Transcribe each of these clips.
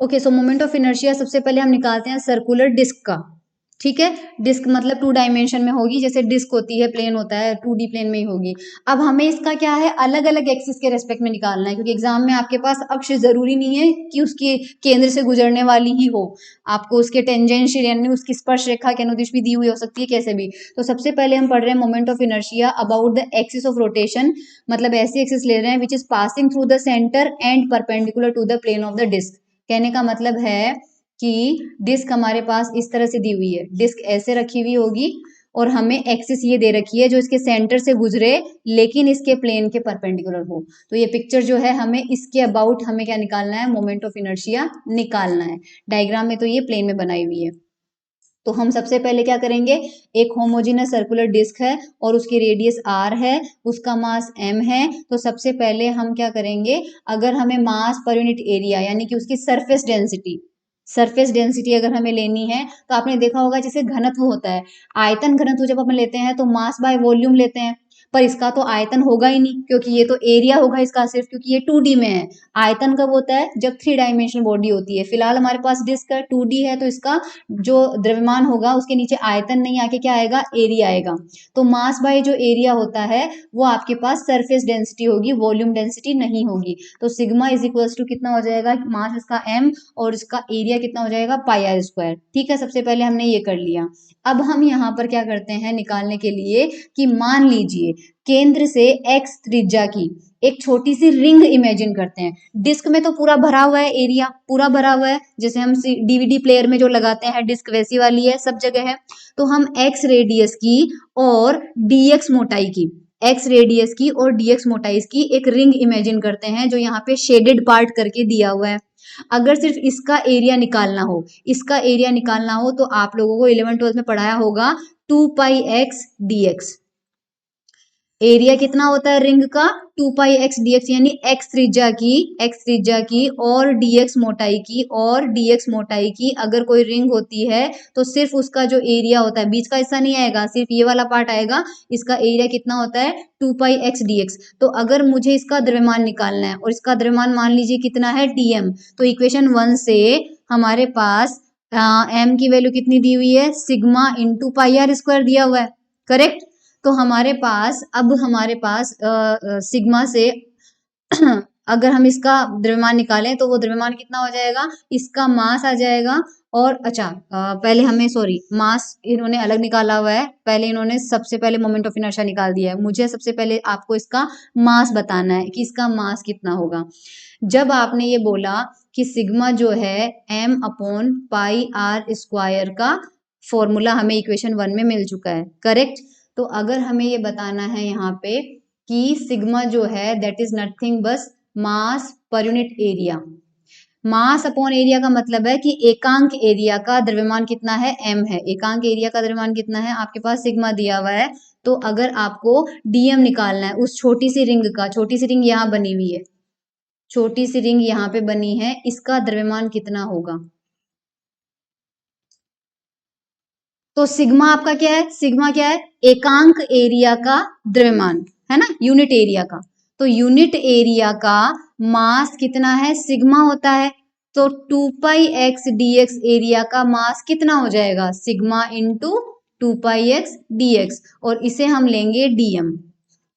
Okay, so moment of inertia सबसे पहले हम निकालते हैं सर्कुलर डिस्क का। ठीक है, डिस्क मतलब 2 डायमेंशन में होगी, जैसे डिस्क होती है, प्लेन होता है, 2D प्लेन में ही होगी। अब हमें इसका क्या है, अलग अलग एक्सिस के रेस्पेक्ट में निकालना है, क्योंकि एग्जाम में आपके पास अक्ष जरूरी नहीं है कि उसके केंद्र से गुजरने वाली ही हो, आपको उसके टेंजेंशियल यानी उसकी स्पर्श रेखा के अनुदिश भी दी हुई हो सकती है, कैसे भी। तो सबसे पहले हम पढ़ रहे हैं moment of inertia about the axis of rotation, मतलब ऐसी एक्सिस ले रहे हैं which is passing through the centre and perpendicular to the plane of the disc. कहने का मतलब है कि डिस्क हमारे पास इस तरह से दी हुई है, डिस्क ऐसे रखी हुई होगी और हमें एक्सिस ये दे रखी है जो इसके सेंटर से गुजरे लेकिन इसके प्लेन के परपेंडिकुलर हो। तो ये पिक्चर जो है, हमें इसके अबाउट हमें क्या निकालना है, मोमेंट ऑफ इनर्शिया निकालना है। डायग्राम में तो ये प्लेन में बनाई हुई है। तो हम सबसे पहले क्या करेंगे, एक होमोजेनस सर्कुलर डिस्क है और उसकी रेडियस r है, उसका मास m है। तो सबसे पहले हम क्या करेंगे, अगर हमें मास पर यूनिट एरिया यानी कि उसकी सरफेस डेंसिटी अगर हमें लेनी है, तो आपने देखा होगा जैसे घनत्व होता है, आयतन घनत्व जब अपन लेते हैं तो मास बाय वॉल्यूम लेते हैं, पर इसका तो आयतन होगा ही नहीं क्योंकि ये तो एरिया होगा इसका सिर्फ, क्योंकि ये 2D में है। आयतन कब होता है, जब 3 डायमेंशनल बॉडी होती है। फिलहाल हमारे पास डिस्क है, 2D है, तो इसका जो द्रव्यमान होगा उसके नीचे आयतन नहीं आके क्या आएगा, एरिया आएगा। तो मास बाय जो एरिया होता है वो आपके पास सरफेस डेंसिटी होगी, वॉल्यूम डेंसिटी नहीं होगी। तो सिग्मा इज इक्वल्स टू कितना हो जाएगा, मास इसका m और इसका एरिया कितना हो जाएगा, पाई आर स्क्वायर। ठीक है, सबसे पहले हमने ये कर लिया। अब हम यहाँ पर क्या करते हैं निकालने के लिए, कि मान लीजिए केंद्र से x त्रिज्या की एक छोटी सी रिंग इमेजिन करते हैं। डिस्क में तो पूरा भरा हुआ है, एरिया पूरा भरा हुआ है, जैसे हम डीवीडी प्लेयर में जो लगाते हैं डिस्क वैसी वाली है, सब जगह है। तो हम x रेडियस की और dx मोटाई की, x रेडियस की और dx मोटाई की एक रिंग इमेजिन करते हैं, जो यहाँ पे शेडेड पार्ट करके दिया हुआ है। अगर सिर्फ इसका एरिया निकालना हो, इसका एरिया निकालना हो तो आप लोगों को 11th-12th में पढ़ाया होगा 2 पाई x dx। एरिया कितना होता है रिंग का, 2 पाई x dx, यानी x त्रिज्या की और dx मोटाई की, और dx मोटाई की अगर कोई रिंग होती है तो सिर्फ उसका जो एरिया होता है, बीच का हिस्सा नहीं आएगा, सिर्फ ये वाला पार्ट आएगा, इसका एरिया कितना होता है 2 पाई x dx। तो अगर मुझे इसका द्रव्यमान निकालना है और इसका द्रव्यमान मान लीजिए कितना है dm, तो इक्वेशन 1 से हमारे पास m की वैल्यू कितनी दी हुई है, sigma into pi are square दिया हुआ है, करेक्ट। तो हमारे पास अब हमारे पास सिग्मा से अगर हम इसका द्रव्यमान निकालें तो वो द्रव्यमान कितना हो जाएगा, इसका मास आ जाएगा। और अच्छा पहले हमें सॉरी मास इन्होंने अलग निकाला हुआ है, पहले इन्होंने सबसे पहले मोमेंट ऑफ इनर्शिया निकाल दिया है, मुझे सबसे पहले आपको इसका मास बताना है कि इसका मास कितना होगा। जब आपने ये बोला कि सिग्मा जो है m upon pi are square का फॉर्मूला हमें इक्वेशन 1 में मिल चुका है, करेक्ट। तो अगर हमें ये बताना है यहाँ पे कि सिग्मा जो है that is nothing but mass per unit area. Mass upon area का मतलब है कि एकांक एरिया का द्रव्यमान कितना है, m है, एकांक एरिया का द्रव्यमान कितना है, आपके पास सिग्मा दिया हुआ है। तो अगर आपको dm निकालना है उस छोटी सी रिंग का, छोटी सी रिंग यहाँ बनी हुई है, छोटी सी रिंग यहाँ पे बनी है, इसका द्रव्यमान कितना होगा। तो सिग्मा आपका क्या है, सिग्मा क्या है, एकांक एरिया का द्रव्यमान है ना, यूनिट एरिया का। तो यूनिट एरिया का मास कितना है, सिग्मा होता है। तो 2 पाई एक्स dx एरिया का मास कितना हो जाएगा, sigma into 2 pi x dx, और इसे हम लेंगे dm।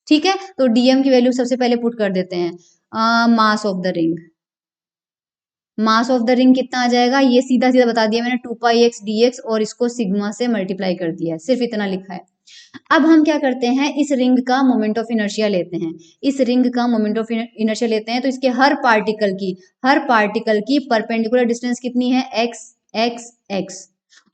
ठीक है, तो dm की वैल्यू सबसे पहले पुट कर देते हैं, mass of the ring, mass of the ring कितना आ जाएगा, ये सीधा सीधा बता दिया मैंने, 2 पाई एक्स dx, और इसको सिग्मा से मल्टीप्लाई कर दिया है, सिर्फ इतना लिखा है। अब हम क्या करते हैं, इस रिंग का मोमेंट ऑफ इनर्शिया लेते हैं, इस रिंग का मोमेंट ऑफ इनर्शिया लेते हैं। तो इसके हर पार्टिकल की परपेंडिकुलर डिस्टेंस कितनी है, x x x,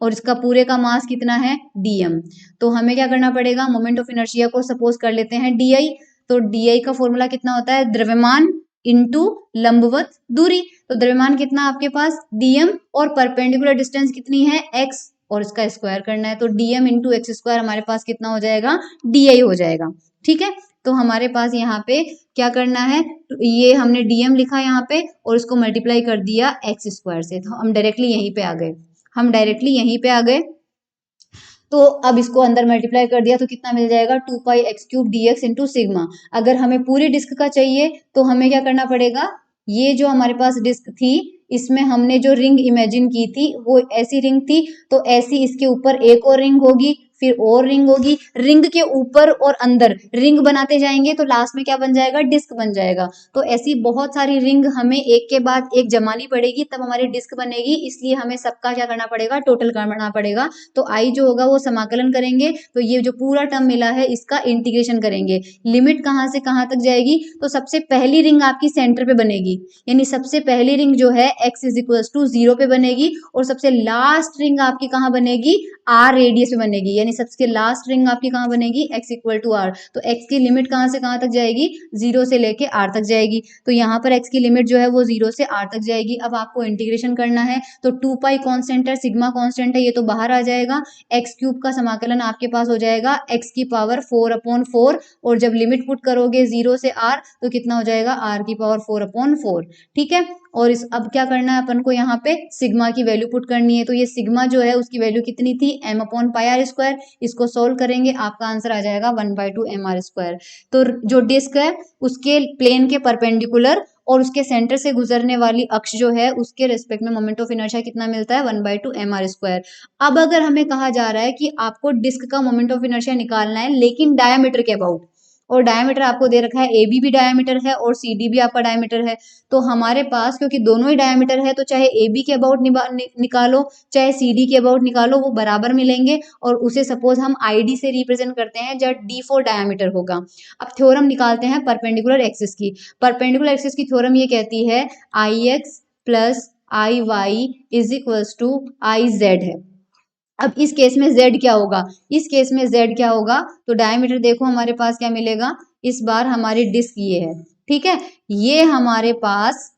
और इसका पूरे का मास कितना है dm। तो हमें क्या करना पड़ेगा, मोमेंट ऑफ इनर्शिया को सपोज कर लेते हैं di। तो di का फॉर्मूला कितना होता है, द्रव्यमान इंटू लंबवत दूरी। तो द्रव्यमान कितना आपके पास dm, और परपेंडिकुलर डिस्टेंस कितनी है x, और इसका स्क्वायर करना है। तो dm इंटू एक्स स्क्वायर हमारे पास कितना हो जाएगा, di हो जाएगा। ठीक है, तो हमारे पास यहाँ पे क्या करना है, ये हमने dm लिखा यहाँ पे और इसको मल्टीप्लाई कर दिया एक्स स्क्वायर से, तो हम डायरेक्टली यहीं पे आ गए। तो अब इसको अंदर मल्टीप्लाई कर दिया तो कितना मिल जाएगा, 2 pi x cube dx into sigma. अगर हमें पूरी डिस्क का चाहिए तो हमें क्या करना पड़ेगा, ये जो हमारे पास डिस्क थी इसमें हमने जो रिंग इमेजिन की थी वो ऐसी रिंग थी, तो ऐसी इसके ऊपर एक और रिंग होगी, फिर और रिंग होगी, रिंग के ऊपर और अंदर रिंग बनाते जाएंगे तो लास्ट में क्या बन जाएगा, डिस्क बन जाएगा। तो ऐसी बहुत सारी रिंग हमें एक के बाद एक जमानी पड़ेगी तब हमारी डिस्क बनेगी, इसलिए हमें सबका क्या करना पड़ेगा, टोटल करना पड़ेगा। तो आई जो होगा वो समाकलन करेंगे, तो ये जो पूरा टर्म मिला है इसका इंटीग्रेशन करेंगे। लिमिट कहाँ से कहाँ तक जाएगी, तो सबसे पहली रिंग आपकी सेंटर पे बनेगी, यानी सबसे पहली रिंग जो है x इज इक्वल टू 0 पे बनेगी, और सबसे लास्ट रिंग आपकी कहाँ बनेगी, r रेडियस पे बनेगी, यानी सबसे लास्ट रिंग आपकी कहाँ बनेगी, x इक्वल टू r। तो x की लिमिट कहाँ से कहाँ तक जाएगी, 0 से लेके r तक जाएगी। तो यहाँ पर x की लिमिट जो है वो 0 से r तक जाएगी। अब आपको इंटीग्रेशन करना है, तो 2 पाई कॉन्स्टेंट है, सिग्मा कॉन्स्टेंट है, ये तो बाहर आ जाएगा। एक्स क्यूब का समाकलन आपके पास हो जाएगा x की पावर 4/4, और जब लिमिट पुट करोगे 0 से r तो कितना हो जाएगा, r की पावर 4/4। ठीक है, और इस अब क्या करना है अपन को, यहाँ पे सिग्मा की वैल्यू पुट करनी है। तो ये सिग्मा जो है उसकी वैल्यू कितनी थी, m/πr²। इसको सोल्व करेंगे, आपका आंसर आ जाएगा 1/2 mr²। तो जो डिस्क है उसके प्लेन के परपेंडिकुलर और उसके सेंटर से गुजरने वाली अक्ष जो है उसके रेस्पेक्ट में मोमेंट ऑफ इनर्शिया कितना मिलता है, 1/2 mr²। अब अगर हमें कहा जा रहा है कि आपको डिस्क का मोमेंट ऑफ इनर्शिया निकालना है लेकिन डायमीटर के अबाउट, और डायमीटर आपको दे रखा है ए बी भी डायमीटर है और सी डी भी आपका डायमीटर है, तो हमारे पास क्योंकि दोनों ही डायमीटर है तो चाहे ए बी के अबाउट निकालो चाहे सी डी के अबाउट निकालो वो बराबर मिलेंगे, और उसे सपोज हम आई डी से रिप्रेजेंट करते हैं जब डी फॉर डायमीटर होगा। अब थ्योरम निकालते हैं परपेंडिकुलर एक्सिस की। परपेंडिकुलर एक्सिस की थ्योरम ये कहती है I x plus I y is equals to I z है। अब इस केस में z क्या होगा, इस केस में z क्या होगा, तो डायमीटर देखो हमारे पास क्या मिलेगा, इस बार हमारी डिस्क ये है, ठीक है, ये हमारे पास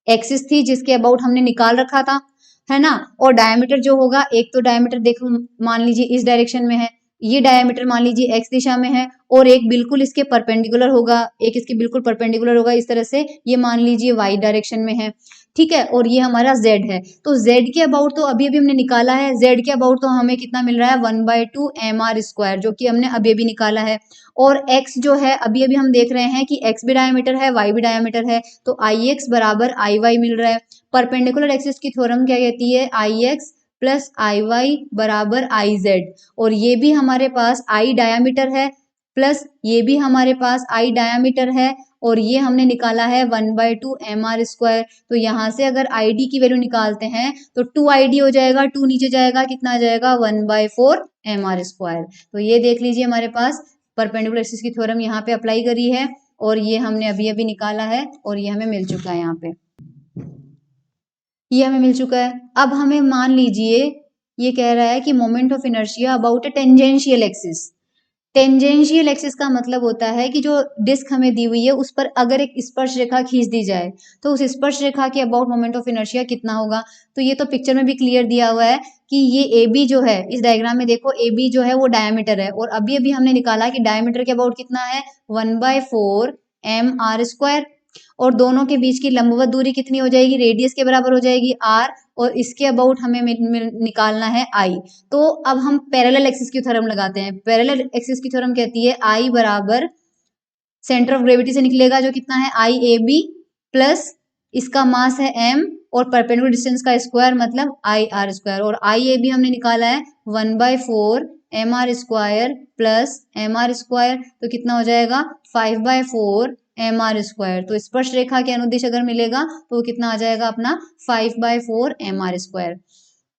एक्सिस थी जिसके अबाउट हमने निकाल रखा था, है ना। और डायमीटर जो होगा, एक तो डायमीटर देखो मान लीजिए इस डायरेक्शन में है, ये डायमीटर मान लीजिए एक्स दिशा में है, और एक बिल्कुल इसके परपेंडिकुलर होगा, एक इसके बिल्कुल परपेंडिकुलर होगा इस तरह से, ये मान लीजिए वाई डायरेक्शन में है, ठीक है, और ये हमारा z है। तो z के अबाउट तो अभी अभी हमने निकाला है, z के अबाउट तो हमें कितना मिल रहा है, 1/2 mr², जो कि हमने अभी अभी निकाला है। और x जो है अभी अभी हम देख रहे हैं कि x भी डायमीटर है y भी डायमीटर है, तो आई एक्स बराबर आई वाई मिल रहा है। परपेंडिकुलर एक्सिस की थ्योरम क्या कहती है, I x plus I Y बराबर आई जेड, और ये भी हमारे पास आई डायमीटर है प्लस ये भी हमारे पास आई डायमीटर है, और ये हमने निकाला है 1/2 mr²। तो यहाँ से अगर आई डी की वैल्यू निकालते हैं तो 2 हो जाएगा, 2 नीचे जाएगा, कितना आ जाएगा, 1/4 mr²। तो ये देख लीजिए हमारे पास परपेंडिकुलर एक्सिस की थ्योरम यहाँ पे अप्लाई करी है, और ये हमने अभी अभी निकाला है, और ये हमें मिल चुका है, यहाँ पे ये हमें मिल चुका है। अब हमें मान लीजिए ये कह रहा है कि moment of inertia about a tangential axis. Tangential axis का मतलब होता है कि जो डिस्क हमें दी हुई है उस पर अगर एक स्पर्श रेखा खींच दी जाए तो उस स्पर्श रेखा के अबाउट मोमेंट ऑफ इनर्शिया कितना होगा। तो ये तो पिक्चर में भी क्लियर दिया हुआ है कि ये ए बी जो है, इस डायग्राम में देखो ए बी जो है वो डायमीटर है, और अभी अभी हमने निकाला कि डायमीटर के अबाउट कितना है, 1/4 mr², और दोनों के बीच की लंबवत दूरी कितनी हो जाएगी, रेडियस के बराबर हो जाएगी r, और इसके अबाउट हमें निकालना है i। तो अब हम पैरेलल एक्सिस की थ्योरम लगाते हैं। पैरेलल एक्सिस की थ्योरम कहती है i बराबर सेंटर ऑफ ग्रेविटी से निकलेगा जो कितना है, आई ए बी प्लस इसका मास है m, और परपेंडिकुलर डिस्टेंस का स्क्वायर मतलब आई आर स्क्वायर, और आई ए बी हमने निकाला है 1/4 mr² प्लस mr², तो कितना हो जाएगा 5/4 mr²। तो स्पर्श रेखा के अनुदिश अगर मिलेगा तो वो कितना आ जाएगा अपना 5/4 mr²।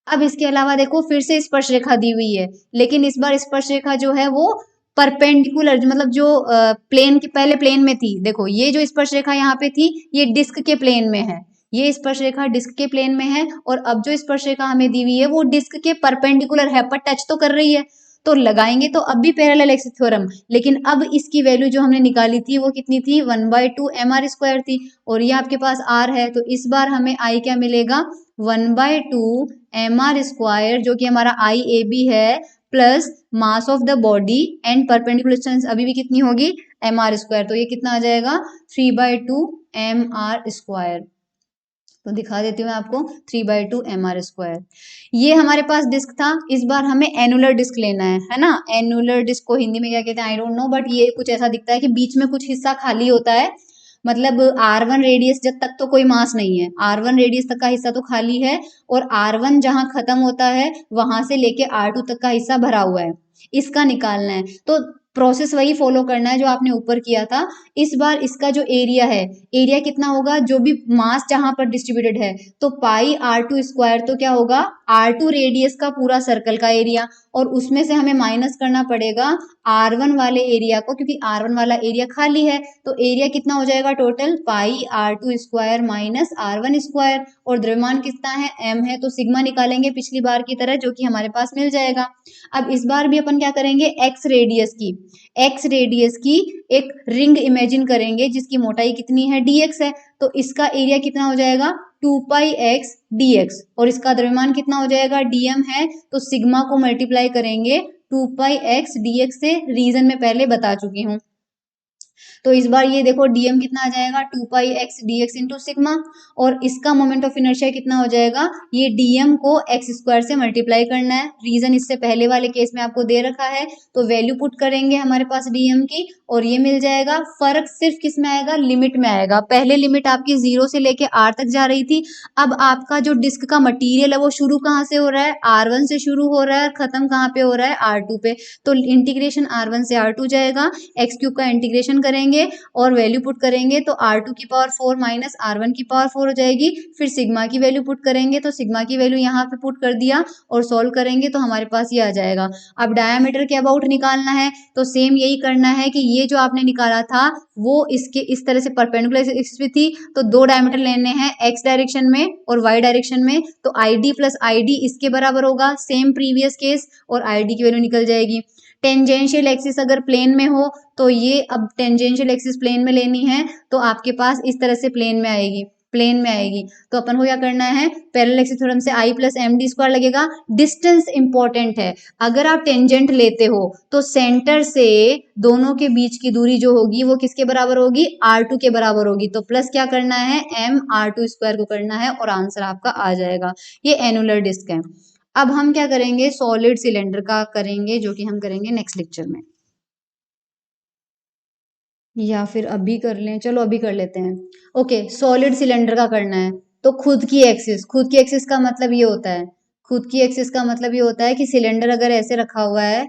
अब इसके अलावा देखो फिर से स्पर्श रेखा दी हुई है, लेकिन इस बार स्पर्श रेखा जो है वो परपेंडिकुलर, मतलब जो प्लेन के पहले प्लेन में थी, देखो ये जो स्पर्श रेखा यहाँ पे थी ये डिस्क के प्लेन में है, ये स्पर्श रेखा डिस्क के प्लेन में है, और अब जो स्पर्श रेखा हमें दी हुई है वो डिस्क के परपेंडिकुलर है पर टच तो कर रही है, तो लगाएंगे तो अब भी पैरेलल एक्सिस थ्योरम, लेकिन अब इसकी वैल्यू जो हमने निकाली थी वो कितनी थी, 1/2 mr² थी, और ये आपके पास r है, तो इस बार हमें i क्या मिलेगा, 1/2 mr² जो कि हमारा आई ए बी है, plus mass of the body and perpendicular distance अभी भी कितनी होगी, mr², तो ये कितना आ जाएगा 3/2 mr²। तो दिखा देती हूँ मैं आपको 3/2 mr²। ये हमारे पास डिस्क था, इस बार हमें एनुलर डिस्क लेना है ना। एनुलर डिस्क को हिंदी में क्या कहते हैं आई डोंट नो, बट ये कुछ ऐसा दिखता है कि बीच में कुछ हिस्सा खाली होता है, मतलब R1 रेडियस जब तक तो कोई मास नहीं है, R1 रेडियस तक का हिस्सा तो खाली है और R1 जहां खत्म होता है वहां से लेके R2 तक का हिस्सा भरा हुआ है, इसका निकालना है। तो प्रोसेस वही फॉलो करना है जो आपने ऊपर किया था। इस बार इसका जो एरिया है, एरिया कितना होगा, जो भी मास जहां पर डिस्ट्रीब्यूटेड है, तो पाई R2 स्क्वायर, तो क्या होगा R2 रेडियस का पूरा सर्कल का एरिया, और उसमें से हमें माइनस करना पड़ेगा R1 वाले एरिया को, क्योंकि R1 वाला एरिया खाली है। तो एरिया कितना हो जाएगा टोटल, पाई R2 square minus R1 square, और द्रव्यमान कितना है, m है, तो सिग्मा निकालेंगे पिछली बार की तरह, जो कि हमारे पास मिल जाएगा। अब इस बार भी अपन क्या करेंगे, x रेडियस की एक रिंग इमेजिन करेंगे जिसकी मोटाई कितनी है, dx है, तो इसका एरिया कितना हो जाएगा 2 पाई x dx, और इसका द्रव्यमान कितना हो जाएगा, dm है, तो सिग्मा को मल्टीप्लाई करेंगे 2 पाई x dx से, रीजन में पहले बता चुकी हूँ। तो इस बार ये देखो dm कितना आ जाएगा 2 पाई x dx इंटू सिग्मा, और इसका मोमेंट ऑफ इनर्शिया कितना हो जाएगा, ये dm को x स्क्वायर से मल्टीप्लाई करना है, रीजन इससे पहले वाले केस में आपको दे रखा है, तो वैल्यू पुट करेंगे हमारे पास dm की, और ये मिल जाएगा। फर्क सिर्फ किस में आएगा, लिमिट में आएगा। पहले लिमिट आपकी 0 से लेके r तक जा रही थी, अब आपका जो डिस्क का मटीरियल है वो शुरू कहाँ से हो रहा है, r1 से शुरू हो रहा है और खत्म कहाँ पे हो रहा है, r2 पे, तो इंटीग्रेशन r1 से r2 जाएगा, एक्स क्यूब का इंटीग्रेशन करेंगे और वैल्यू पुट करेंगे, तो r2 की पावर 4 माइनस r1 की पावर 4 हो जाएगी। फिर सिग्मा की वैल्यू पुट करेंगे, तो सिग्मा की वैल्यू यहाँ पे पुट कर दिया और सॉल्व करेंगे तो हमारे पास ये आ जाएगा। अब डायामीटर के अबाउट निकालना है, तो सेम यही करना है कि ये जो आपने निकाला था वो इसके इस तरह से परपेंडिकुलर एक्सिस पे थी, तो दो डायमीटर लेने हैं x डायरेक्शन में और y डायरेक्शन में, तो ID प्लस ID इसके बराबर होगा, सेम प्रीवियस केस, और ID की वैल्यू निकल जाएगी। टेंजेंशियल एक्सिस अगर प्लेन में हो तो ये, अब टेंजेंशियल एक्सिस प्लेन में लेनी है तो आपके पास इस तरह से प्लेन में आएगी, तो अपन को क्या करना है, पैरेलल एक्सिस थ्योरम से I plus M D square लगेगा। डिस्टेंस इंपॉर्टेंट है, अगर आप टेंजेंट लेते हो तो सेंटर से दोनों के बीच की दूरी जो होगी वो किसके बराबर होगी, R2 के बराबर होगी, तो प्लस क्या करना है, m R2 स्क्वायर को करना है, और आंसर आपका आ जाएगा। ये एनुलर डिस्क है। अब हम क्या करेंगे, सॉलिड सिलेंडर का करेंगे, जो कि हम करेंगे नेक्स्ट लेक्चर में, या फिर अभी कर लें, चलो अभी कर लेते हैं। ओके, सॉलिड सिलेंडर का करना है, तो खुद की एक्सिस का मतलब ये होता है, खुद की एक्सिस का मतलब ये होता है कि सिलेंडर अगर ऐसे रखा हुआ है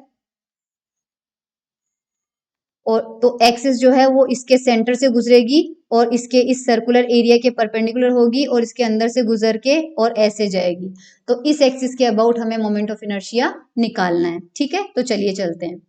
और तो एक्सिस जो है वो इसके सेंटर से गुजरेगी और इसके इस सर्कुलर एरिया के परपेंडिकुलर होगी और इसके अंदर से गुजर के और ऐसे जाएगी, तो इस एक्सिस के अबाउट हमें मोमेंट ऑफ इनर्शिया निकालना है। ठीक है, तो चलिए चलते हैं।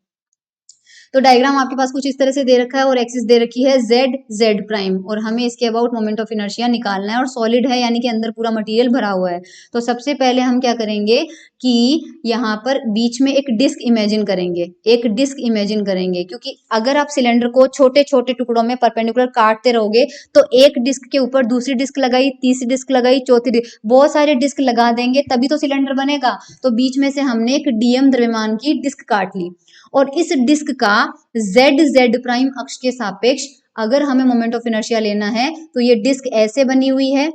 तो डायग्राम आपके पास कुछ इस तरह से दे रखा है और एक्सिस दे रखी है z प्राइम, और हमें इसके अबाउट मोमेंट ऑफ इनर्शिया निकालना है, और सॉलिड है यानी कि अंदर पूरा मटेरियल भरा हुआ है। तो सबसे पहले हम क्या करेंगे कि यहाँ पर बीच में एक डिस्क इमेजिन करेंगे, क्योंकि अगर आप सिलेंडर को छोटे छोटे टुकड़ों में परपेंडिकुलर काटते रहोगे तो एक डिस्क के ऊपर दूसरी डिस्क लगाई, तीसरी डिस्क लगाई, चौथी डिस्क, बहुत सारे डिस्क लगा देंगे तभी तो सिलेंडर बनेगा। तो बीच में से हमने एक डीएम द्रव्यमान की डिस्क काट ली, और इस डिस्क का z प्राइम अक्ष के सापेक्ष अगर हमें मोमेंट ऑफ इनर्शिया लेना है, तो ये डिस्क ऐसे बनी हुई है,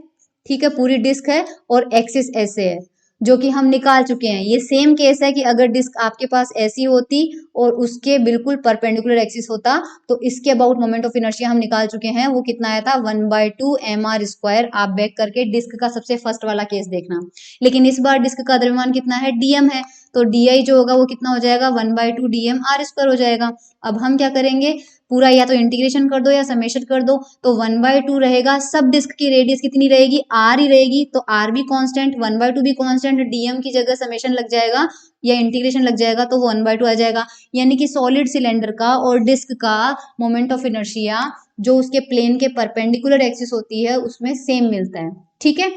ठीक है, पूरी डिस्क है, और एक्सिस ऐसे है, जो कि हम निकाल चुके हैं। ये सेम केस है कि अगर डिस्क आपके पास ऐसी होती और उसके बिल्कुल परपेंडिकुलर एक्सिस होता, तो इसके अबाउट मोमेंट ऑफ इनर्शिया हम निकाल चुके हैं। वो कितना आया था, 1/2 mr स्क्वायर। आप बैक करके डिस्क का सबसे फर्स्ट वाला केस देखना। लेकिन इस बार डिस्क का द्रव्यमान कितना है, dm है, तो डी जो होगा वो कितना हो जाएगा, 1/2 dm r स्क्वायर हो जाएगा। अब हम क्या करेंगे, पूरा या तो इंटीग्रेशन कर दो या समेशन कर दो, तो 1/2 रहेगा, सब डिस्क की रेडियस कितनी रहेगी, r ही रहेगी, तो r भी कांस्टेंट, 1/2 भी कांस्टेंट, dm की जगह समेशन लग जाएगा या इंटीग्रेशन लग जाएगा, तो वो 1/2 आ जाएगा। यानी कि सॉलिड सिलेंडर का और डिस्क का मोमेंट ऑफ इनर्शिया जो उसके प्लेन के परपेंडिकुलर एक्सिस होती है उसमें सेम मिलता है। ठीक है,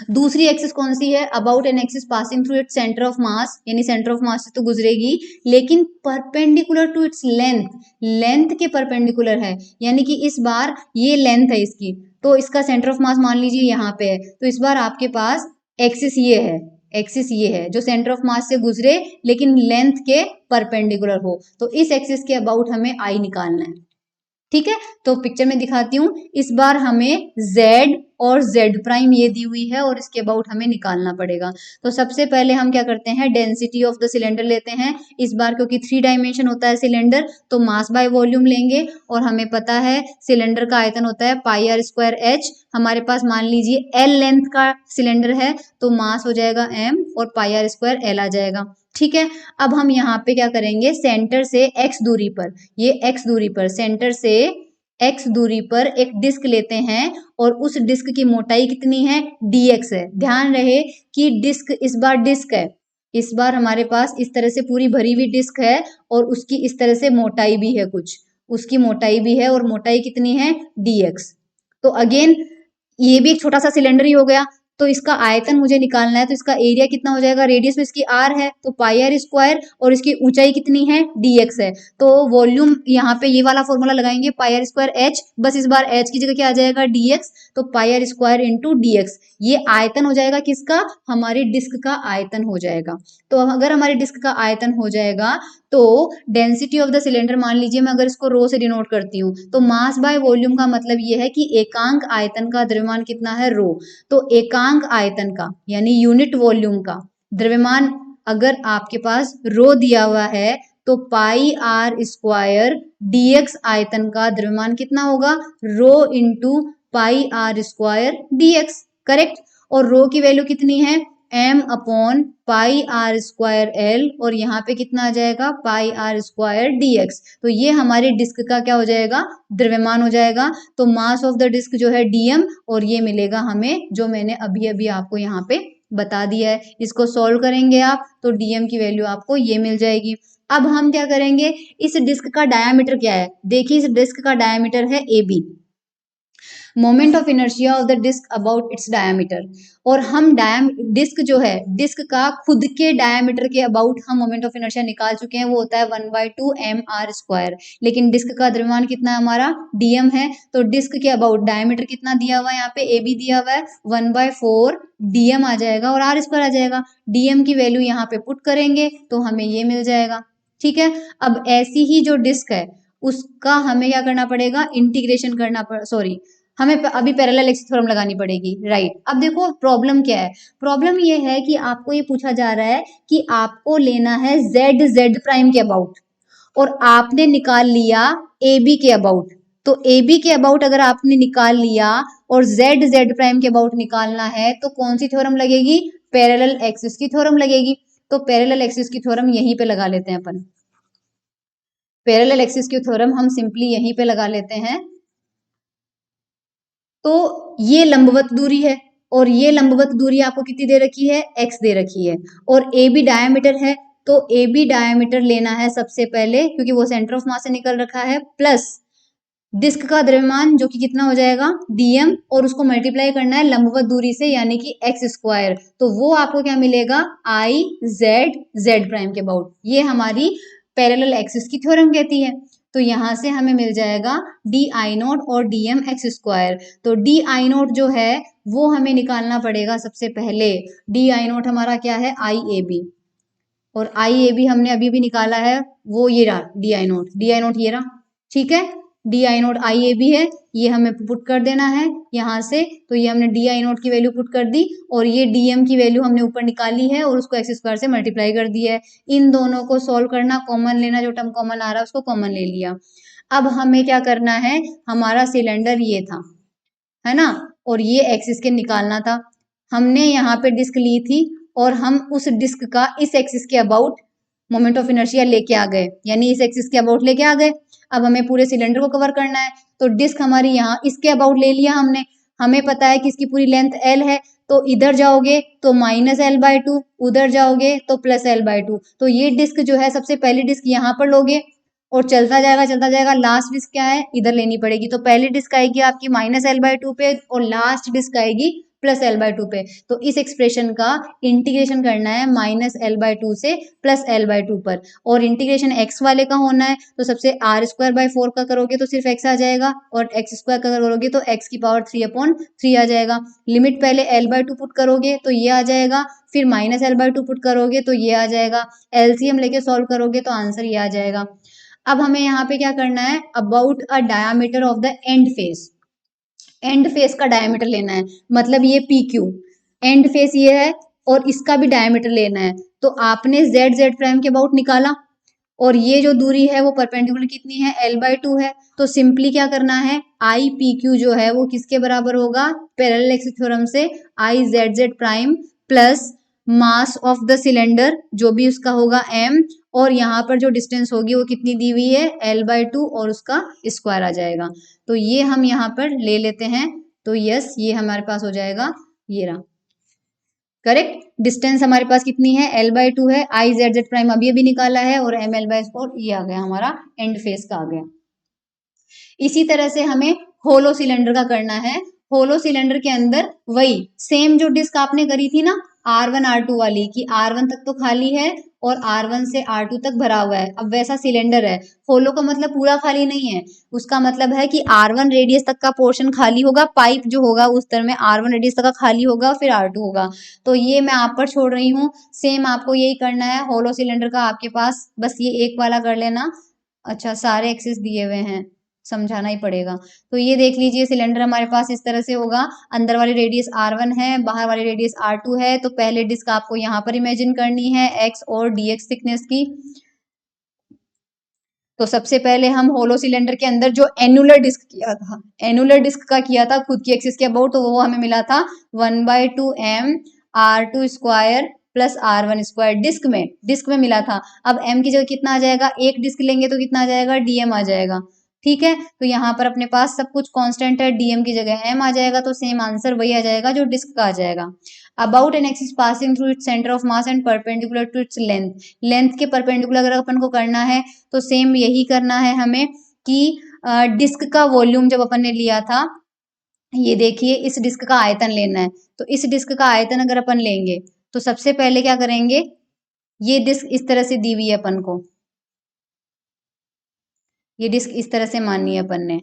दूसरी एक्सिस कौन सी है, about an axis passing through its centre of मास, यानी सेंटर ऑफ मास से तो गुजरेगी लेकिन परपेंडिकुलर टू इट्स लेंथ के परपेंडिकुलर है, यानी कि इस बार ये लेंथ है इसकी, तो इसका सेंटर ऑफ मास मान लीजिए यहाँ पे है, तो इस बार आपके पास एक्सिस ये है जो सेंटर ऑफ मास से गुजरे लेकिन लेंथ के परपेंडिकुलर हो, तो इस एक्सिस के अबाउट हमें आई निकालना है। ठीक है, तो पिक्चर में दिखाती हूँ। इस बार हमें z और जेड प्राइम ये दी हुई है और इसके अबाउट हमें निकालना पड़ेगा। तो सबसे पहले हम क्या करते हैं, डेंसिटी ऑफ द सिलेंडर लेते हैं। इस बार क्योंकि 3 डायमेंशन होता है सिलेंडर, तो मास बाय वॉल्यूम लेंगे और हमें पता है सिलेंडर का आयतन होता है पाई आर स्क्वायर एच। हमारे पास मान लीजिए एल लेंथ का सिलेंडर है तो मास हो जाएगा एम और पाई आर स्क्वायर एल आ जाएगा। ठीक है, अब हम यहाँ पे क्या करेंगे, सेंटर से एक्स दूरी पर, ये एक्स दूरी पर, सेंटर से एक्स दूरी पर एक डिस्क लेते हैं और उस डिस्क की मोटाई कितनी है, dx है। ध्यान रहे कि डिस्क इस बार डिस्क है, इस बार हमारे पास इस तरह से पूरी भरी हुई डिस्क है और उसकी इस तरह से मोटाई भी है, कुछ उसकी मोटाई भी है और मोटाई कितनी है, dx। तो अगेन ये भी एक छोटा सा सिलेंडर ही हो गया, तो इसका आयतन मुझे निकालना है, तो इसका एरिया कितना हो जाएगा, रेडियस में इसकी आर है तो पाई आर स्क्वायर और इसकी ऊंचाई कितनी है, dx है। तो वॉल्यूम यहाँ पे ये वाला फॉर्मूला लगाएंगे पाई आर स्क्वायर एच, बस इस बार एच की जगह क्या आ जाएगा, dx, तो पाई आर स्क्वायर इंटू dx। ये आयतन हो जाएगा किसका, हमारी डिस्क का आयतन हो जाएगा। तो अगर हमारी डिस्क का आयतन हो जाएगा तो डेंसिटी ऑफ द सिलेंडर, मान लीजिए मैं अगर इसको रो से डिनोट करती हूँ, तो मास बाय वॉल्यूम का मतलब ये है कि एकांक आयतन का द्रव्यमान कितना है, रो। तो एकांक आयतन का यानी यूनिट वॉल्यूम का द्रव्यमान अगर आपके पास रो दिया हुआ है तो पाई आर स्क्वायर dx आयतन का द्रव्यमान कितना होगा, rho into pi are square dx, correct. और रो की वैल्यू कितनी है, m upon pi are square L, और यहाँ पे कितना आ जाएगा, पाई आर स्क्वायर dx। तो ये हमारे डिस्क का क्या हो जाएगा, द्रव्यमान हो जाएगा। तो मास ऑफ द डिस्क जो है dm, और ये मिलेगा हमें जो मैंने अभी अभी आपको यहाँ पे बता दिया है। इसको सॉल्व करेंगे आप तो dm की वैल्यू आपको ये मिल जाएगी। अब हम क्या करेंगे, इस डिस्क का डायामीटर क्या है, देखिए इस डिस्क का डायामीटर है ab, moment of inertia of the disc about its diameter. और हम डिस्क जो है, डिस्क का खुद के डायामीटर के अबाउट हम मोमेंट ऑफ इनर्शिया निकाल चुके हैं, वो होता है 1/2 mr स्क्वायर। लेकिन डिस्क का द्रव्यमान कितना है हमारा, dm है। तो डिस्क के अबाउट डायामीटर कितना दिया हुआ है, यहाँ पे ab दिया हुआ है 1/4 dm आ जाएगा और r स्क्वायर आ जाएगा। dm की वैल्यू यहाँ पे पुट करेंगे तो हमें ये मिल जाएगा। ठीक है, अब ऐसी ही जो डिस्क है उसका हमें क्या करना पड़ेगा, इंटीग्रेशन करना सॉरी, हमें अभी पैरेलल एक्सिस थ्योरम लगानी पड़ेगी, राइट। अब देखो प्रॉब्लम क्या है, प्रॉब्लम ये है कि आपको ये पूछा जा रहा है कि आपको लेना है z प्राइम के अबाउट और आपने निकाल लिया ab के अबाउट। तो ab के अबाउट अगर आपने निकाल लिया और z प्राइम के अबाउट निकालना है तो कौन सी थ्योरम लगेगी, पैरेलल एक्सिस की थ्योरम लगेगी। तो पैरेलल एक्सिस की थ्योरम यहीं पे लगा लेते हैं अपन, पैरेलल एक्सिस की थ्योरम हम सिंपली यहीं पे लगा लेते हैं। तो ये लंबवत दूरी है और ये लंबवत दूरी आपको कितनी दे रखी है, x दे रखी है, और ए बी डायमीटर है। तो ए बी डायमीटर लेना है सबसे पहले क्योंकि वो सेंटर ऑफ मास से निकल रखा है, प्लस डिस्क का द्रव्यमान जो कि कितना हो जाएगा dm, और उसको मल्टीप्लाई करना है लंबवत दूरी से यानी कि x स्क्वायर। तो वो आपको क्या मिलेगा, i z प्राइम के अबाउट। ये हमारी पैरेलल एक्सिस की थ्योरम कहती है। तो यहां से हमें मिल जाएगा डी आई नोट और dm x स्क्वायर। तो डी आई नोट जो है वो हमें निकालना पड़ेगा सबसे पहले। डी आई नोट हमारा क्या है, आई ए बी, और आई ए बी हमने अभी भी निकाला है, वो ये रहा डी आई नोट ये रहा। ठीक है, D I not I A B है, ये हमें पुट कर देना है यहाँ से। तो ये हमने डी आई नोट की वैल्यू पुट कर दी और ये डीएम की वैल्यू हमने ऊपर निकाली है और उसको एक्स स्क्वायर से मल्टीप्लाई कर दिया है। इन दोनों को सॉल्व करना, कॉमन लेना, जो टर्म कॉमन आ रहा है उसको कॉमन ले लिया। अब हमें क्या करना है, हमारा सिलेंडर ये था, है ना, और ये एक्सिस के निकालना था। हमने यहाँ पे डिस्क ली थी और हम उस डिस्क का इस एक्सिस के अबाउट मोमेंट ऑफ इनर्शिया लेके आ गए, यानी इस एक्सिस के अबाउट लेके आ गए। अब हमें पूरे सिलेंडर को कवर करना है, तो डिस्क हमारी यहाँ इसके अबाउट ले लिया हमने। हमें पता है कि इसकी पूरी लेंथ l है, तो इधर जाओगे तो -l/2, उधर जाओगे तो +l/2। तो ये डिस्क जो है सबसे पहली डिस्क यहाँ पर लोगे और चलता जाएगा, लास्ट डिस्क क्या है, इधर लेनी पड़ेगी। तो पहली डिस्क आएगी आपकी -l/2 पे और लास्ट डिस्क आएगी +l/2 पे। तो इस एक्सप्रेशन का इंटीग्रेशन करना है -l/2 से +l/2 पर, और इंटीग्रेशन x वाले का होना है। तो सबसे r²/4 का करोगे तो सिर्फ x आ जाएगा और x² का करोगे तो x की पावर 3/3 आ जाएगा। लिमिट पहले l/2 पुट करोगे तो ये आ जाएगा, फिर -l/2 पुट करोगे तो ये आ जाएगा, एलसीएम लेके सॉल्व करोगे तो आंसर ये आ जाएगा। अब हमें यहाँ पे क्या करना है, about a diameter of the end face. And face का डायमीटर लेना है, मतलब ये पी क्यू, एंड फेस ये है और इसका भी डायमीटर लेना है। तो आपने जेड जेड प्राइम के अबाउट निकाला और ये जो दूरी है वो परपेंडिकुलर कितनी है, L/2 है। तो सिंपली क्या करना है, आई पी क्यू जो है वो किसके बराबर होगा, पैरेलल एक्सिस थ्योरम से I Z Z prime plus mass of the cylinder जो भी उसका होगा m, और यहाँ पर जो डिस्टेंस होगी वो कितनी दी हुई है, L/2 और उसका स्क्वायर आ जाएगा। तो ये हम यहाँ पर ले लेते हैं। तो यस, ये हमारे पास हो जाएगा, ये रहा करेक्ट। डिस्टेंस हमारे पास कितनी है, L/2 है, आई जेड जेड प्राइम अभी अभी निकाला है, और एम L/4 ये आ गया हमारा एंड फेस का आ गया। इसी तरह से हमें होलो सिलेंडर का करना है। होलो सिलेंडर के अंदर वही सेम जो डिस्क आपने करी थी ना R1 R2 वाली, कि R1 तक तो खाली है और R1 से R2 तक भरा हुआ है, अब वैसा सिलेंडर है। होलो का मतलब पूरा खाली नहीं है, उसका मतलब है कि R1 रेडियस तक का पोर्शन खाली होगा, पाइप जो होगा उस तरह में R1 रेडियस तक का खाली होगा, फिर R2 होगा। तो ये मैं आप पर छोड़ रही हूँ, सेम आपको यही करना है। होलो सिलेंडर का आपके पास बस ये एक वाला कर लेना। अच्छा, सारे एक्सेस दिए हुए हैं, समझाना ही पड़ेगा। तो ये देख लीजिए, सिलेंडर हमारे पास इस तरह से होगा, अंदर वाली रेडियस R1 है, बाहर वाली रेडियस R2 है। तो पहले डिस्क आपको यहाँ पर इमेजिन करनी है x और dx थिकनेस की। तो सबसे पहले हम होलो सिलेंडर के अंदर जो एनुलर डिस्क किया था, एनुलर डिस्क का किया था खुद की एक्सिस के अबाउट, तो वो हमें मिला था 1/2m R2 square plus R1 square, disc में मिला था। अब m की जगह कितना आ जाएगा, एक डिस्क लेंगे तो कितना आ जाएगा, dm आ जाएगा। ठीक है, तो यहाँ पर अपने पास सब कुछ कांस्टेंट है, dm की जगह m आ जाएगा, तो सेम आंसर वही आ जाएगा जो डिस्क का आ जाएगा। About an axis passing through its centre of mass and perpendicular to its length, length के परपेंडिकुलर अगर अपन को करना है तो सेम यही करना है हमें, कि डिस्क का वॉल्यूम जब अपन ने लिया था, ये देखिए इस डिस्क का आयतन लेना है। तो इस डिस्क का आयतन अगर अपन लेंगे तो सबसे पहले क्या करेंगे, ये डिस्क इस तरह से दी हुई है अपन को, ये डिस्क इस तरह से माननी है अपन ने।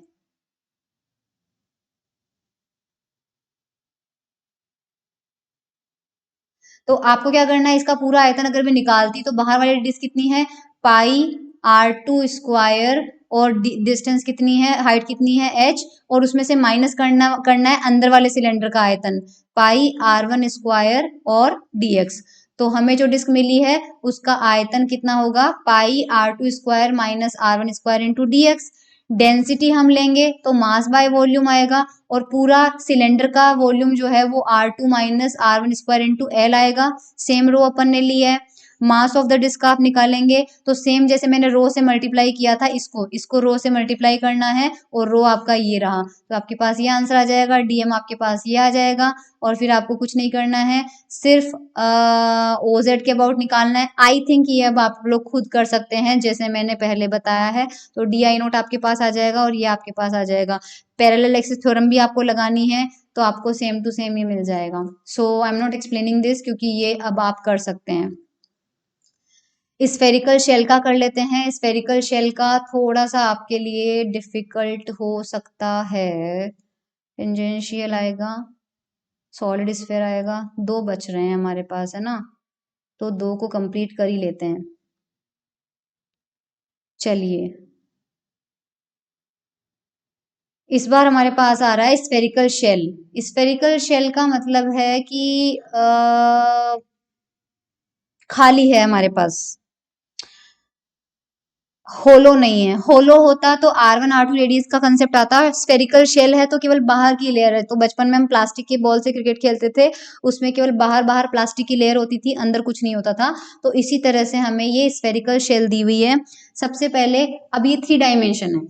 तो आपको क्या करना है, इसका पूरा आयतन अगर मैं निकालती तो बाहर वाली डिस्क कितनी है, पाई R2 स्क्वायर, और डिस्टेंस कितनी है, हाइट कितनी है h, और उसमें से माइनस करना करना है अंदर वाले सिलेंडर का आयतन, पाई R1 स्क्वायर और dx। तो हमें जो डिस्क मिली है उसका आयतन कितना होगा, पाई R2 square minus R1 square into dx। Density हम लेंगे तो मास बाय वॉल्यूम आएगा, और पूरा सिलेंडर का वॉल्यूम जो है वो R2 minus R1 square into L आएगा। सेम रो अपन ने ली है। मास ऑफ द डिस्क आप निकालेंगे तो सेम जैसे मैंने रो से मल्टीप्लाई किया था, इसको रो से मल्टीप्लाई करना है, और रो आपका ये रहा, तो आपके पास ये आंसर आ जाएगा, डीएम आपके पास ये आ जाएगा। और फिर आपको कुछ नहीं करना है, सिर्फ ओजेड के अबाउट निकालना है। आई थिंक ये अब आप लोग खुद कर सकते हैं जैसे मैंने पहले बताया है। तो डी आई नोट आपके पास आ जाएगा और ये आपके पास आ जाएगा। पैरेलल एक्सिस थ्योरम भी आपको लगानी है तो आपको सेम टू सेम ये मिल जाएगा। So I am not explaining this, क्योंकि ये अब आप कर सकते हैं। स्फेरिकल शेल का कर लेते हैं। स्फेरिकल शेल का थोड़ा सा आपके लिए डिफिकल्ट हो सकता है। टेंजेंशियल आएगा, सॉलिड स्फेयर आएगा, दो बच रहे हैं हमारे पास, है ना, तो दो को कंप्लीट कर ही लेते हैं। चलिए, इस बार हमारे पास आ रहा है स्फेरिकल शेल। स्फेरिकल शेल का मतलब है कि खाली है हमारे पास, होलो नहीं है। होलो होता तो R1 R2 रेडियस का कंसेप्ट आता। स्फेरिकल शेल है तो केवल बाहर की लेयर है। तो बचपन में हम प्लास्टिक की बॉल से क्रिकेट खेलते थे, उसमें केवल बाहर बाहर प्लास्टिक की लेयर होती थी, अंदर कुछ नहीं होता था। तो इसी तरह से हमें ये स्फेरिकल शेल दी हुई है। सबसे पहले अब ये 3 डायमेंशन है,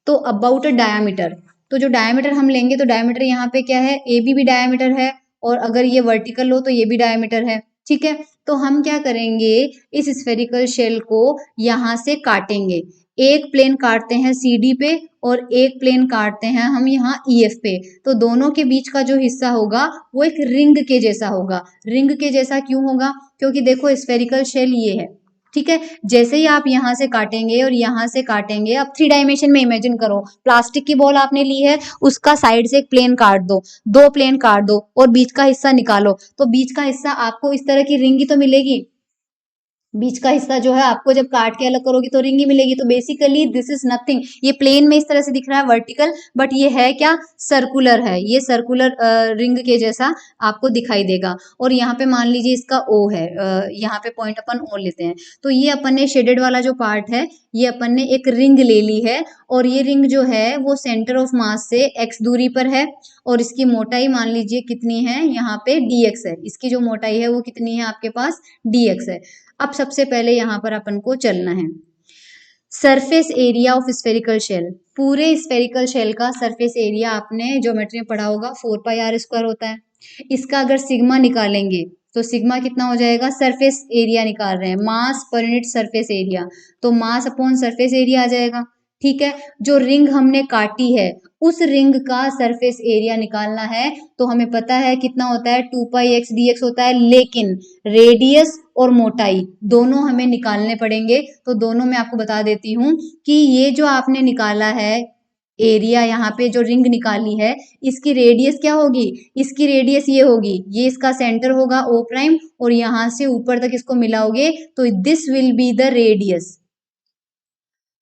तो अबाउट अ डायामीटर, तो जो डायामीटर हम लेंगे तो डायामीटर यहाँ पे क्या है, ए बी भी डायामीटर है, और अगर ये वर्टिकल हो तो ये भी डायामीटर है। ठीक है, तो हम क्या करेंगे, इस स्फेरिकल शेल को यहाँ से काटेंगे। एक प्लेन काटते हैं CD पे और एक प्लेन काटते हैं हम यहाँ EF पे। तो दोनों के बीच का जो हिस्सा होगा वो एक रिंग के जैसा होगा। रिंग के जैसा क्यों होगा, क्योंकि देखो स्फेरिकल शेल ये है, ठीक है। जैसे ही आप यहाँ से काटेंगे और यहाँ से काटेंगे, अब 3 डायमेंशन में इमेजिन करो, प्लास्टिक की बॉल आपने ली है, उसका साइड से एक प्लेन काट दो, 2 प्लेन काट दो और बीच का हिस्सा निकालो, तो बीच का हिस्सा आपको इस तरह की रिंग ही तो मिलेगी। बीच का हिस्सा जो है आपको जब काट के अलग करोगी तो रिंग ही मिलेगी। तो बेसिकली दिस इज नथिंग, ये प्लेन में इस तरह से दिख रहा है वर्टिकल, बट ये है क्या, सर्कुलर है, ये सर्कुलर रिंग के जैसा आपको दिखाई देगा। और यहाँ पे मान लीजिए इसका ओ है, यहाँ पे पॉइंट अपन ओ लेते हैं, तो ये अपन ने शेडेड वाला जो पार्ट है ये अपन ने एक रिंग ले ली है, और ये रिंग जो है वो सेंटर ऑफ मास से x दूरी पर है, और इसकी मोटाई मान लीजिए कितनी है, यहाँ पे dx है, इसकी जो मोटाई है वो कितनी है आपके पास, dx है। अब सबसे पहले यहाँ पर अपन को चलना है surface area of spherical shell. पूरे स्फेरिकल शेल का सरफेस एरिया आपने ज्योमेट्री में पढ़ा होगा 4πr² होता है। इसका अगर सिग्मा निकालेंगे तो सिग्मा कितना हो जाएगा, सरफेस एरिया निकाल रहे हैं, मास पर यूनिट सरफेस एरिया, तो मास अपॉन सरफेस एरिया आ जाएगा। ठीक है, जो रिंग हमने काटी है उस रिंग का सरफेस एरिया निकालना है, तो हमें पता है कितना होता है, 2πx dx होता है, लेकिन रेडियस और मोटाई दोनों हमें निकालने पड़ेंगे। तो दोनों मैं आपको बता देती हूँ कि ये जो आपने निकाला है एरिया, यहाँ पे जो रिंग निकाली है इसकी रेडियस क्या होगी, इसकी रेडियस ये होगी, ये इसका सेंटर होगा ओ प्राइम, और यहाँ से ऊपर तक इसको मिलाओगे तो this will be the radius.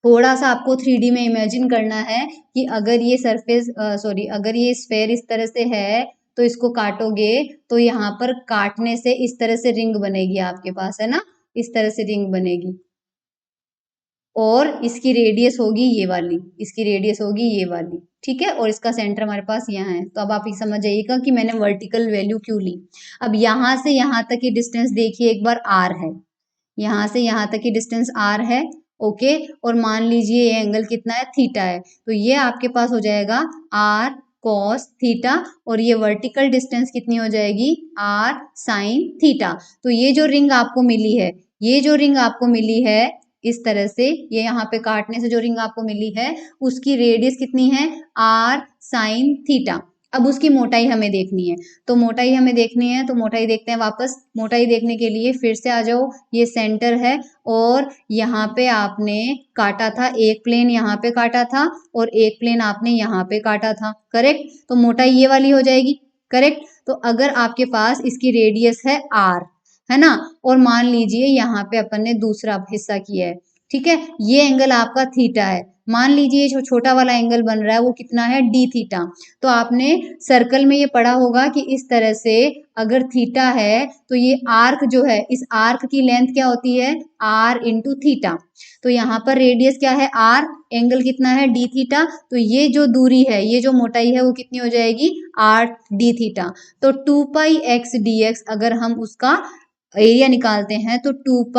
थोड़ा सा आपको 3D में इमेजिन करना है कि अगर ये सरफेस अगर ये स्फेयर इस तरह से है तो इसको काटोगे तो यहाँ पर काटने से इस तरह से रिंग बनेगी आपके पास, है ना, इस तरह से रिंग बनेगी, और इसकी रेडियस होगी ये वाली, इसकी रेडियस होगी ये वाली। ठीक है, और इसका सेंटर हमारे पास यहाँ है। तो अब आप ये समझ जाइएगा कि मैंने वर्टिकल वैल्यू क्यों ली। अब यहाँ से यहाँ तक की डिस्टेंस देखिए एक बार, आर है, यहाँ से यहाँ तक की डिस्टेंस आर है। ओके, और मान लीजिए ये एंगल कितना है, थीटा है, तो ये आपके पास हो जाएगा आर कॉस थीटा, और ये वर्टिकल डिस्टेंस कितनी हो जाएगी, आर साइन थीटा। तो ये जो रिंग आपको मिली है, ये जो रिंग आपको मिली है इस तरह से, ये यहाँ पे काटने से जो रिंग आपको मिली है उसकी रेडियस कितनी है, आर साइन थीटा। अब उसकी मोटाई हमें देखनी है, तो मोटाई हमें देखनी है, तो मोटाई देखते हैं वापस। मोटाई देखने के लिए फिर से आ जाओ, ये सेंटर है, और यहाँ पे आपने काटा था एक प्लेन, यहाँ पे काटा था, और एक प्लेन आपने यहाँ पे काटा था, करेक्ट। तो मोटाई ये वाली हो जाएगी, करेक्ट। तो अगर आपके पास इसकी रेडियस है आर, है ना, और मान लीजिए यहाँ पे अपन ने दूसरा हिस्सा किया है, ठीक है, ये एंगल आपका थीटा है, मान लीजिए जो छोटा वाला एंगल बन रहा है वो कितना है, डी थीटा। तो आपने सर्कल में ये पढ़ा होगा कि इस तरह से अगर थीटा है तो ये आर्क जो है, इस आर्क की लेंथ क्या होती है, आर इंटू थीटा। तो यहाँ पर रेडियस क्या है, आर, एंगल कितना है, डी थीटा, तो ये जो दूरी है, ये जो मोटाई है वो कितनी हो जाएगी, आर डी थीटा। तो 2πx dx अगर हम उसका एरिया निकालते हैं तो 2π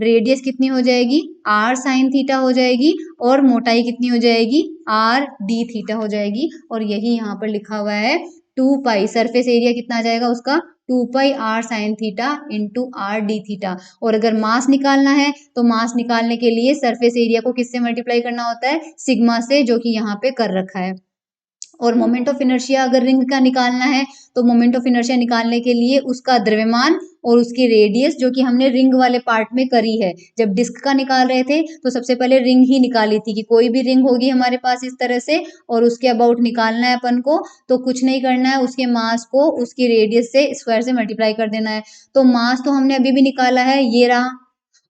रेडियस कितनी हो जाएगी, आर साइन थीटा हो जाएगी, और मोटाई कितनी हो जाएगी, आर डी थीटा हो जाएगी। और यही यहाँ पर लिखा हुआ है 2π, सरफेस एरिया कितना आ जाएगा उसका, 2π R sine theta into R d theta. और अगर मास निकालना है तो मास निकालने के लिए सरफेस एरिया को किससे मल्टीप्लाई करना होता है, सिग्मा से, जो कि यहाँ पे कर रखा है। और मोमेंट ऑफ इनर्शिया अगर रिंग का निकालना है तो मोमेंट ऑफ इनर्शिया निकालने के लिए उसका द्रव्यमान और उसकी रेडियस, जो कि हमने रिंग वाले पार्ट में करी है, जब डिस्क का निकाल रहे थे तो सबसे पहले रिंग ही निकाली थी कि कोई भी रिंग होगी हमारे पास इस तरह से, और उसके अबाउट निकालना है अपन को, तो कुछ नहीं करना है, उसके मास को उसकी रेडियस से स्क्वायर से मल्टीप्लाई कर देना है। तो मास तो हमने अभी भी निकाला है, ये रहा,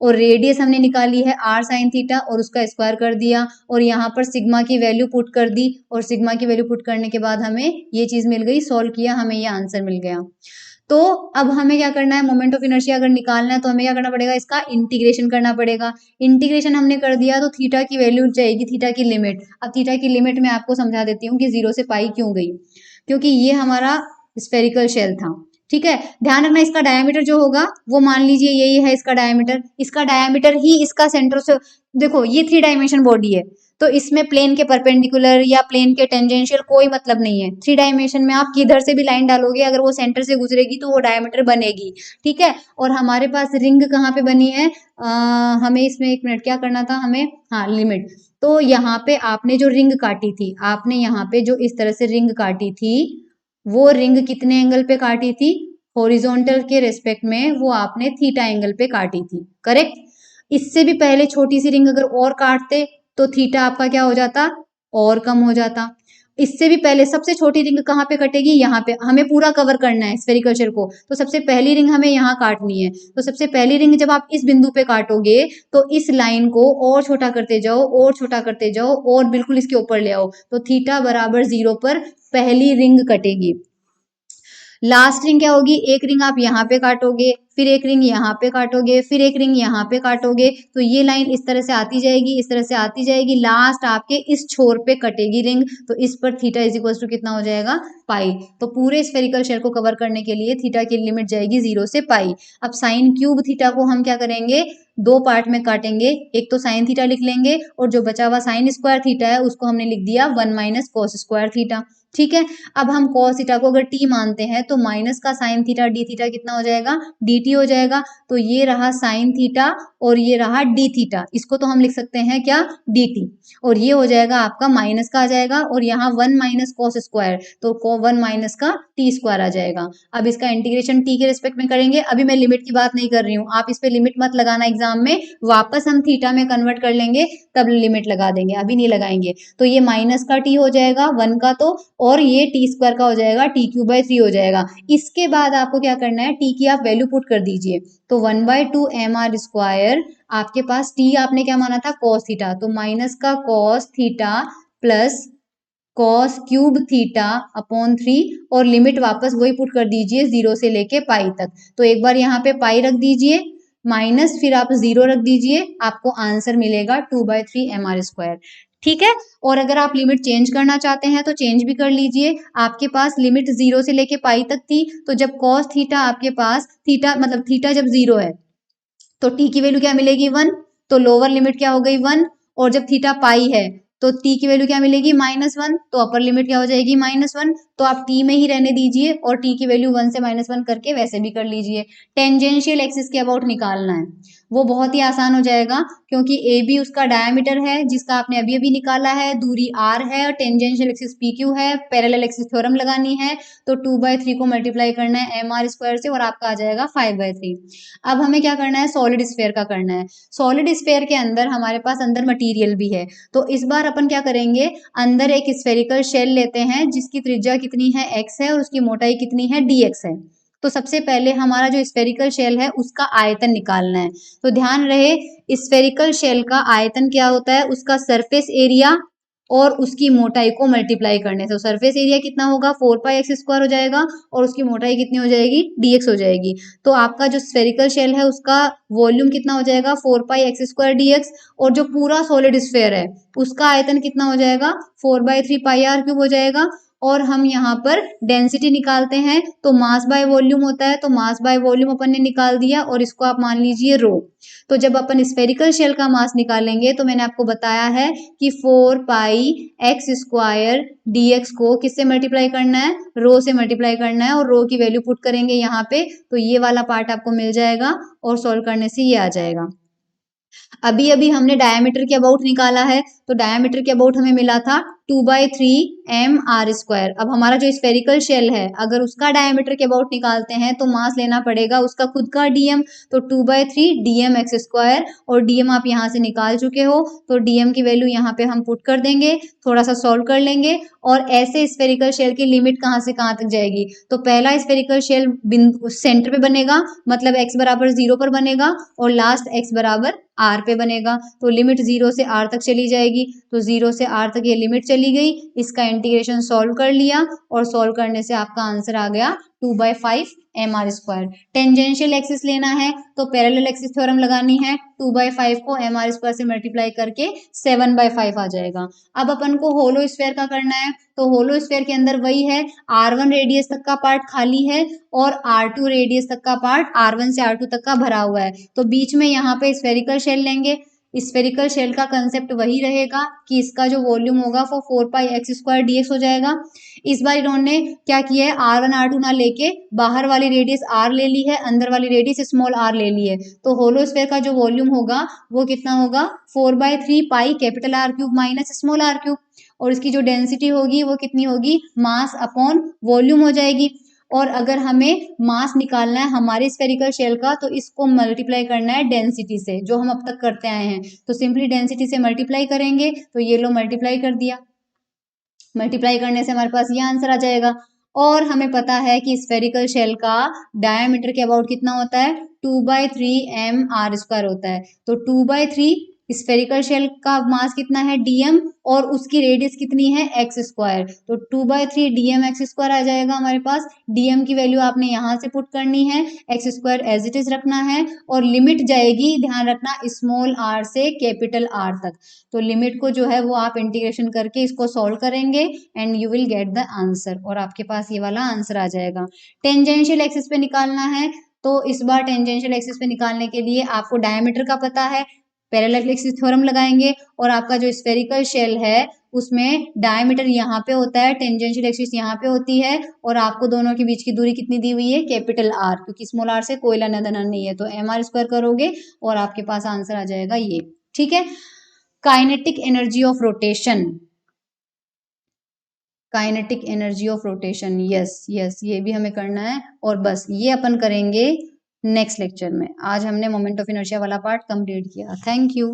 और रेडियस हमने निकाली है आर साइन थीटा और उसका स्क्वायर कर दिया, और यहाँ पर सिग्मा की वैल्यू पुट कर दी, और सिग्मा की वैल्यू पुट करने के बाद हमें ये चीज मिल गई, सॉल्व किया, हमें ये आंसर मिल गया। तो अब हमें क्या करना है, मोमेंट ऑफ इनर्शिया अगर निकालना है तो हमें क्या करना पड़ेगा, इसका इंटीग्रेशन करना पड़ेगा। इंटीग्रेशन हमने कर दिया तो थीटा की वैल्यू जाएगी, थीटा की लिमिट। अब थीटा की लिमिट मैं आपको समझा देती हूँ कि 0 से पाई क्यों गई, क्योंकि ये हमारा स्फेरिकल शेल था, ठीक है। ध्यान रखना इसका डायमीटर जो होगा वो मान लीजिए यही है इसका डायमीटर, इसका डायमीटर ही इसका सेंटर से, देखो ये 3 डायमेंशन बॉडी है तो इसमें प्लेन के परपेंडिकुलर या प्लेन के टेंजेंशियल कोई मतलब नहीं है। 3 डायमेंशन में आप किधर से भी लाइन डालोगे अगर वो सेंटर से गुजरेगी तो वो डायमीटर बनेगी, ठीक है। और हमारे पास रिंग कहाँ पे बनी है, हमें इसमें 1 मिनट क्या करना था हमें, हाँ लिमिट। तो यहाँ पे आपने जो रिंग काटी थी, आपने यहाँ पे जो इस तरह से रिंग काटी थी, वो रिंग कितने एंगल पे काटी थी, हॉरिजॉन्टल के रेस्पेक्ट में वो आपने थीटा एंगल पे काटी थी, करेक्ट। इससे भी पहले छोटी सी रिंग अगर और काटते तो थीटा आपका क्या हो जाता, और कम हो जाता। इससे भी पहले सबसे छोटी रिंग कहाँ पे कटेगी, यहाँ पे। हमें पूरा कवर करना है स्फेरिकल शेल को, तो सबसे पहली रिंग हमें यहाँ काटनी है। तो सबसे पहली रिंग जब आप इस बिंदु पे काटोगे तो इस लाइन को और छोटा करते जाओ और छोटा करते जाओ और बिल्कुल इसके ऊपर ले आओ, तो थीटा बराबर 0 पर पहली रिंग कटेगी। लास्ट रिंग क्या होगी, एक रिंग आप यहाँ पे काटोगे, फिर एक रिंग यहाँ पे काटोगे, फिर एक रिंग यहाँ पे काटोगे, तो ये लाइन इस तरह से आती जाएगी, इस तरह से आती जाएगी, लास्ट आपके इस छोर पे कटेगी रिंग। तो इस पर थीटा इज इक्वल टू कितना हो जाएगा, पाई। तो पूरे स्फेरिकल शेल को कवर करने के लिए थीटा की लिमिट जाएगी 0 से पाई। अब साइन क्यूब थीटा को हम क्या करेंगे, दो पार्ट में काटेंगे, एक तो साइन थीटा लिख लेंगे और जो बचा हुआ साइन स्क्वायर थीटा है उसको हमने लिख दिया 1 माइनस कॉस स्क्वायर थीटा। ठीक है, अब हम कॉस थीटा को अगर टी मानते हैं तो माइनस का साइन थीटा डी थीटा कितना हो जाएगा, डी टी हो जाएगा। तो ये रहा साइन थीटा और ये रहा डी थीटा, इसको तो हम लिख सकते हैं क्या, डी टी। और ये हो जाएगा आपका माइनस का आ जाएगा और यहाँ 1 माइनस कॉस स्क्वायर, तो 1 माइनस का टी स्क्वायर आ जाएगा। अब इसका इंटीग्रेशन टी के रिस्पेक्ट में करेंगे। अभी मैं लिमिट की बात नहीं कर रही हूँ, आप इस पे लिमिट मत लगाना एग्जाम में, वापस हम थीटा में कन्वर्ट कर लेंगे तब लिमिट लगा देंगे, अभी नहीं लगाएंगे। तो ये माइनस का टी हो जाएगा 1 का, तो और ये टी स्क्वायर का हो जाएगा टी क्यूब बाई 3 हो जाएगा। इसके बाद आपको क्या करना है, टी की आप वैल्यू पुट कर दीजिए। तो 1/2 एम आर स्क्वायर, आपके पास टी आपने क्या माना था, कॉस थीटा, तो माइनस का cos theta plus cos cube theta upon 3 और लिमिट वापस वही पुट कर दीजिए 0 से लेके पाई तक। तो एक बार यहाँ पे पाई रख दीजिए माइनस, फिर आप 0 रख दीजिए, आपको आंसर मिलेगा 2/3 एम आर स्क्वायर। ठीक है, और अगर आप लिमिट चेंज करना चाहते हैं तो चेंज भी कर लीजिए। आपके पास लिमिट 0 से लेके पाई तक थी, तो जब कॉस थीटा आपके पास थीटा मतलब थीटा जब 0 है तो टी की वैल्यू क्या मिलेगी 1, तो लोअर लिमिट क्या हो गई 1। और जब थीटा पाई है तो टी की वैल्यू क्या मिलेगी -1, तो अपर लिमिट क्या हो जाएगी -1। तो आप टी में ही रहने दीजिए और टी की वैल्यू 1 से -1 करके वैसे भी कर लीजिए। टेंजेंशियल एक्सिस के अबाउट निकालना है, वो बहुत ही आसान हो जाएगा क्योंकि ए बी उसका डायमीटर है जिसका आपने अभी अभी निकाला है, दूरी आर है और टेंजेंशियल एक्सिस पी क्यू है, पैरेलल एक्सिस थ्योरम लगानी है। तो 2/3 को मल्टीप्लाई करना है एम आर स्क्वायर से और आपका आ जाएगा 5/3। अब हमें क्या करना है, सॉलिड स्फेयर का करना है। सॉलिड स्फेयर के अंदर हमारे पास अंदर मटेरियल भी है, तो इस बार अपन क्या करेंगे, अंदर एक स्फेरिकल शेल लेते हैं जिसकी त्रिज्या कितनी है x है और उसकी मोटाई कितनी है dx है। तो सबसे पहले हमारा जो स्फेरिकल शेल है उसका आयतन निकालना है। तो ध्यान रहे स्फेरिकल शेल का आयतन क्या होता है, उसका सरफेस एरिया और उसकी मोटाई को मल्टीप्लाई करने से। सरफेस एरिया कितना होगा 4πx² हो जाएगा और उसकी मोटाई कितनी हो जाएगी dx हो जाएगी। तो आपका जो स्फेरिकल शेल है उसका वॉल्यूम कितना हो जाएगा 4πx² dx और जो पूरा सॉलिड स्फेयर है उसका आयतन कितना हो जाएगा 4/3 πr³ हो जाएगा। और हम यहाँ पर डेंसिटी निकालते हैं तो मास बाय वॉल्यूम होता है, तो मास बाय वॉल्यूम अपन ने निकाल दिया और इसको आप मान लीजिए रो। तो जब अपन स्फेरिकल शेल का मास निकालेंगे तो मैंने आपको बताया है कि 4πx² dx को किससे मल्टीप्लाई करना है, रो से मल्टीप्लाई करना है और रो की वैल्यू पुट करेंगे यहाँ पे, तो ये वाला पार्ट आपको मिल जाएगा और सॉल्व करने से ये आ जाएगा। अभी अभी हमने डायमीटर के अबाउट निकाला है, तो डायमीटर के अबाउट हमें मिला था 2/3 mr²। अब हमारा जो स्फेरिकल शेल है अगर उसका डायमीटर के अबाउट निकालते हैं तो मास लेना पड़ेगा उसका खुद का dm, तो 2/3 dmx² और dm आप यहाँ से निकाल चुके हो, तो dm की वैल्यू यहाँ पे हम पुट कर देंगे, थोड़ा सा सॉल्व कर लेंगे और ऐसे स्फेरिकल शेल की लिमिट कहाँ से कहाँ तक जाएगी। तो पहला स्फेरिकल शेल बिंदु सेंटर पे बनेगा, मतलब x बराबर 0 पर बनेगा और लास्ट x बराबर r पे बनेगा, तो लिमिट 0 से r तक चली जाएगी। तो 0 से r तक ये लिमिट चली गई, इसका इंटीग्रेशन सॉल्व कर लिया और सॉल्व करने से आपका आंसर आ गया 2/5 mr²। टेंजेंशियल एक्सिस लेना है तो पैरेलल एक्सिस थ्योरम लगानी है, 2/5 को mr² से मल्टीप्लाई करके 7/5 आ जाएगा। अब अपन को होलो स्फेयर का करना है, तो होलो स्फेयर के अंदर वही है, r1 रेडियस तक का पार्ट खाली है और r2 रेडियस तक का पार्ट r1 से r2 तक का भरा हुआ है। तो बीच में यहाँ पे स्फेरिकल शेल लेंगे। स्फेरिकल शेल का कंसेप्ट वही रहेगा कि इसका जो वॉल्यूम होगा वो 4πx² dx हो जाएगा। इस बार इन्होंने क्या किया है, r1 r2 ना लेके बाहर वाली रेडियस r ले ली है, अंदर वाली रेडियस स्मॉल r ले ली है। तो होलो स्फेयर का जो वॉल्यूम होगा वो कितना होगा 4/3 pi capital R³ minus small r³ और इसकी जो डेंसिटी होगी वो कितनी होगी, मास अपॉन वॉल्यूम हो जाएगी। और अगर हमें मास निकालना है हमारे स्फेरिकल शेल का तो इसको मल्टीप्लाई करना है डेंसिटी से, जो हम अब तक करते आए हैं। तो सिंपली डेंसिटी से मल्टीप्लाई करेंगे, तो ये लो मल्टीप्लाई कर दिया। मल्टीप्लाई करने से हमारे पास ये आंसर आ जाएगा। और हमें पता है कि स्फेरिकल शेल का डायमीटर के अबाउट कितना होता है, 2/3 m r² होता है। तो 2/3 स्फेरिकल शेल का मास कितना है dm, और उसकी रेडियस कितनी है x²। तो 2/3 dm(x²) आ जाएगा हमारे पास। dm की वैल्यू आपने यहाँ से पुट करनी है, x² एज इट इज रखना है, और लिमिट जाएगी, ध्यान रखना, स्मॉल r से कैपिटल R तक। तो लिमिट को जो है वो आप इंटीग्रेशन करके इसको सॉल्व करेंगे and you will get the answer, और आपके पास ये वाला आंसर आ जाएगा। टेंजेंशियल एक्सिस पे निकालना है, तो इस बार टेंजेंशियल एक्सिस पे निकालने के लिए आपको डायमीटर का पता है, पैरेलल एक्सिस थ्योरम लगाएंगे, और आपका जो स्फेरिकल शेल है उसमें डायमीटर यहाँ पे होता है, टेंजेंशियल एक्सिस यहाँ पे होती है, और आपको दोनों के बीच की दूरी कितनी दी हुई है, कैपिटल R, क्योंकि स्मॉल r से कोई लेना देना नहीं है। तो mr² करोगे और आपके पास आंसर आ जाएगा ये। ठीक है। Kinetic energy of rotation, kinetic energy of rotation, yes yes, ये भी हमें करना है, और बस ये अपन करेंगे नेक्स्ट लेक्चर में। आज हमने मोमेंट ऑफ इनर्शिया वाला पार्ट कंप्लीट किया। Thank you.